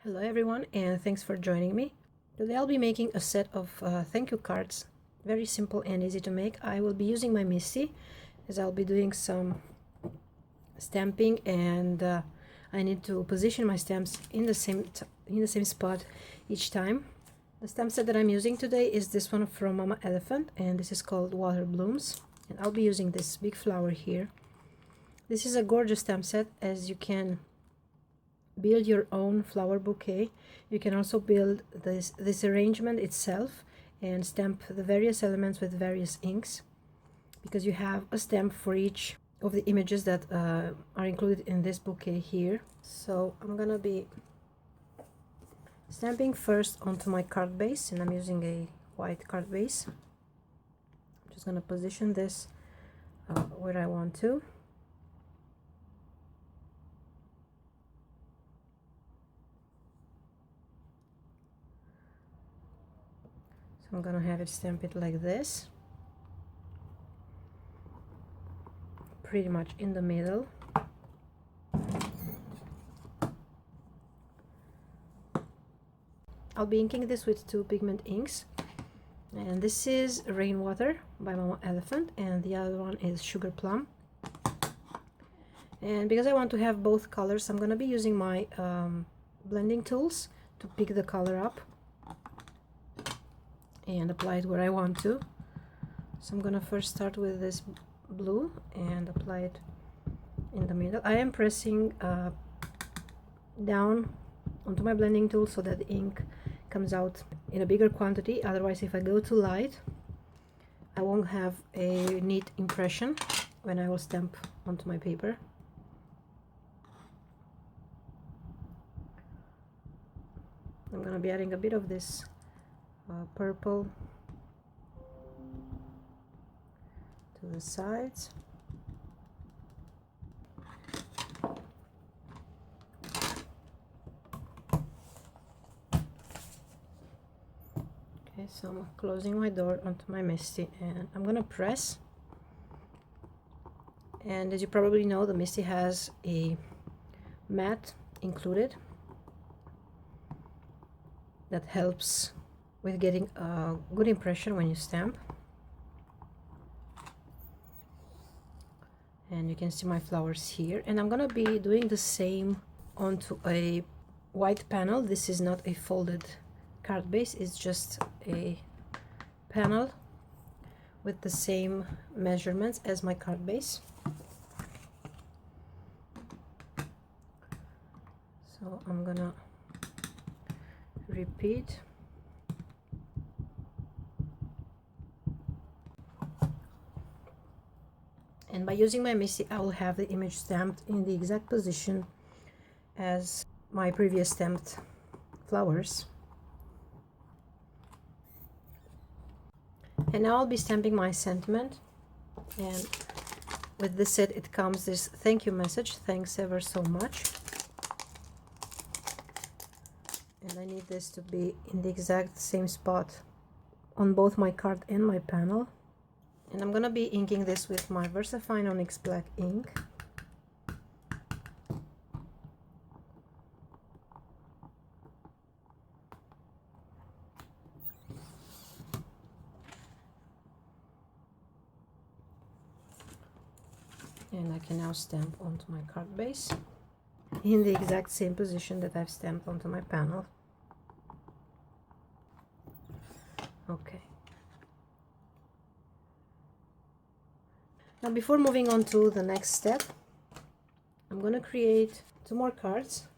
Hello everyone, and thanks for joining me. Today I'll be making a set of thank you cards. Very simple and easy to make. I will be using my MISTI as I'll be doing some stamping, and I need to position my stamps in the same spot each time. The stamp set that I'm using today is this one from Mama Elephant, and this is called Water Blooms, and I'll be using this big flower here. This is a gorgeous stamp set, as you can build your own flower bouquet. You can also build this arrangement itself and stamp the various elements with various inks, because you have a stamp for each of the images that are included in this bouquet here. So I'm gonna be stamping first onto my card base, and I'm using a white card base. I'm just gonna position this where I want to. So I'm gonna have it stamp it like this, pretty much in the middle. I'll be inking this with two pigment inks, and this is Rainwater by Mama Elephant, and the other one is Sugar Plum. And because I want to have both colors, I'm gonna be using my blending tools to pick the color up and apply it where I want to. So I'm gonna first start with this blue and apply it in the middle. I am pressing down onto my blending tool so that the ink comes out in a bigger quantity. Otherwise, if I go too light, I won't have a neat impression when I will stamp onto my paper. I'm gonna be adding a bit of this purple to the sides. Okay, so I'm closing my door onto my MISTI, and I'm gonna press. And as you probably know, the MISTI has a mat included that helps with getting a good impression when you stamp. And you can see my flowers here, and I'm gonna be doing the same onto a white panel. This is not a folded card base, it's just a panel with the same measurements as my card base. So I'm gonna repeat. And by using my MISTI, I will have the image stamped in the exact position as my previous stamped flowers. And now I'll be stamping my sentiment. And with this set, it comes this thank you message: thanks ever so much. And I need this to be in the exact same spot on both my card and my panel. And I'm gonna be inking this with my VersaFine Onyx Black ink. And I can now stamp onto my card base in the exact same position that I've stamped onto my panel. Okay. Now, before moving on to the next step, I'm going to create two more cards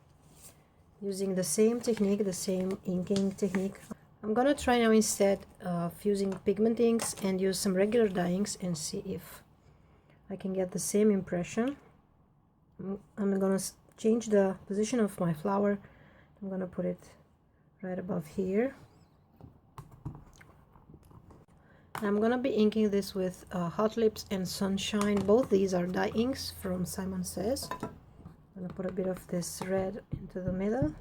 using the same technique, the same inking technique. I'm going to try now, instead of using pigment inks, and use some regular dye inks and see if I can get the same impression. I'm going to change the position of my flower. I'm going to put it right above here. I'm gonna be inking this with Hot Lips and Sunshine. Both these are dye inks from Simon Says. I'm gonna put a bit of this red into the middle.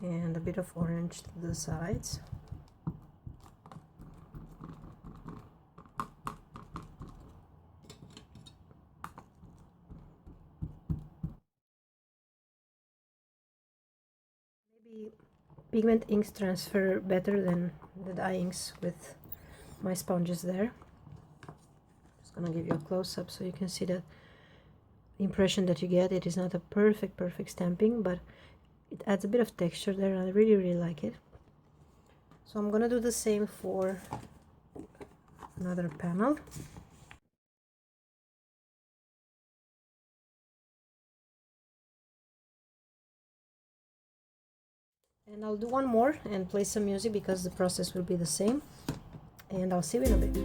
And a bit of orange to the sides. pigment inks transfer better than the dye inks with my sponges there. Just gonna give you a close-up so you can see the impression that you get. It is not a perfect stamping, but it adds a bit of texture there, and I really like it. So I'm gonna do the same for another panel. And I'll do one more and play some music because the process will be the same. And I'll see you in a bit.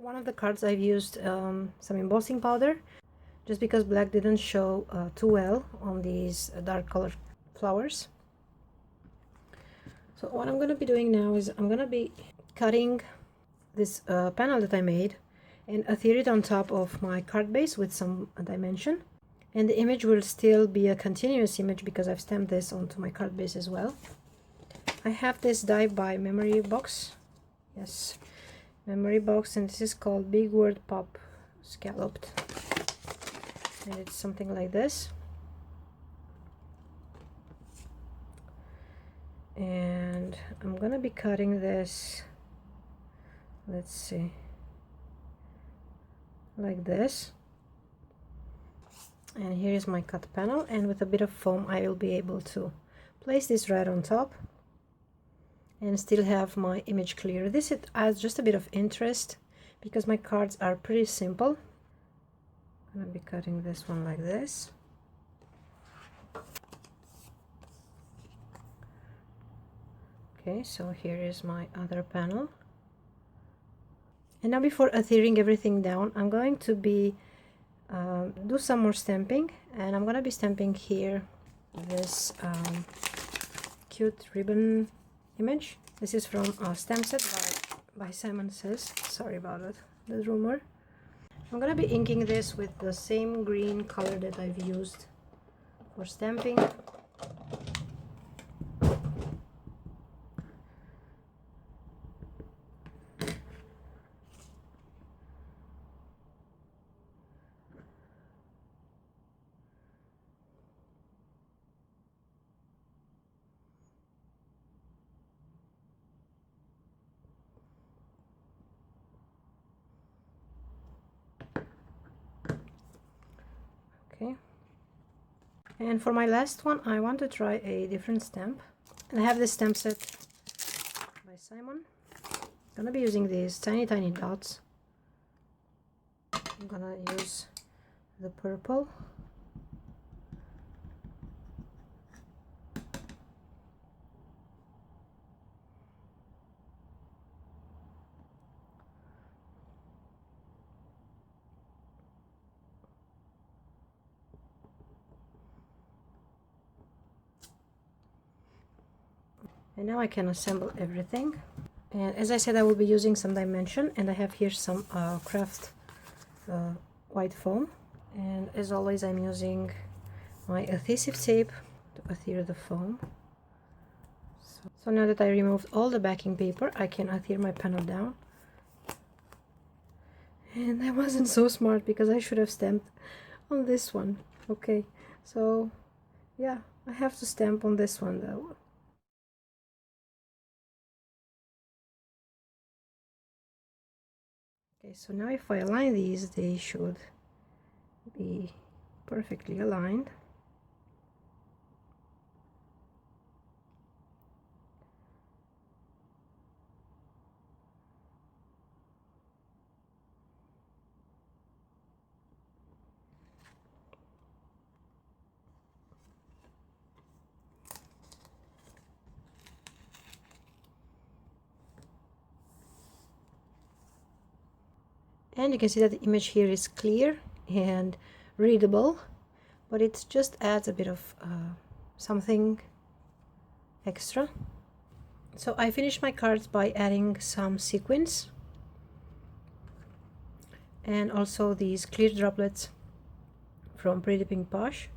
One of the cards I've used some embossing powder, just because black didn't show too well on these dark colored flowers. So what I'm going to be doing now is I'm going to be cutting this panel that I made and adhere it on top of my card base with some dimension, and the image will still be a continuous image because I've stamped this onto my card base as well. I have this die by Memory Box. Yes, Memory Box, and this is called Big Word Pop Scalloped, and it's something like this. And I'm gonna be cutting this, let's see, like this. And here is my cut panel, and with a bit of foam I will be able to place this right on top and still have my image clear. This it adds just a bit of interest because my cards are pretty simple. I'm gonna be cutting this one like this. Okay, so here is my other panel. And now, before adhering everything down, I'm going to be do some more stamping, and I'm gonna be stamping here this cute ribbon image. This is from a stamp set by Simon Says. Sorry about it, the rumor. I'm gonna be inking this with the same green color that I've used for stamping. Okay, and for my last one I want to try a different stamp, and I have this stamp set by Simon. I'm gonna be using these tiny dots. I'm gonna use the purple, and now I can assemble everything. And as I said, I will be using some dimension, and I have here some craft white foam, and as always I'm using my adhesive tape to adhere the foam. So now that I removed all the backing paper, I can adhere my panel down. And I wasn't so smart because I should have stamped on this one. Okay, so yeah, I have to stamp on this one though. Okay, so now if I align these, they should be perfectly aligned. And you can see that the image here is clear and readable, but it just adds a bit of something extra. So I finished my cards by adding some sequins and also these clear droplets from Pretty Pink Posh.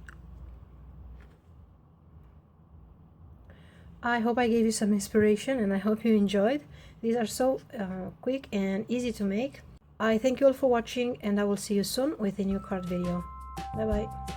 I hope I gave you some inspiration and I hope you enjoyed. These are so quick and easy to make. I thank you all for watching and I will see you soon with a new card video. Bye bye.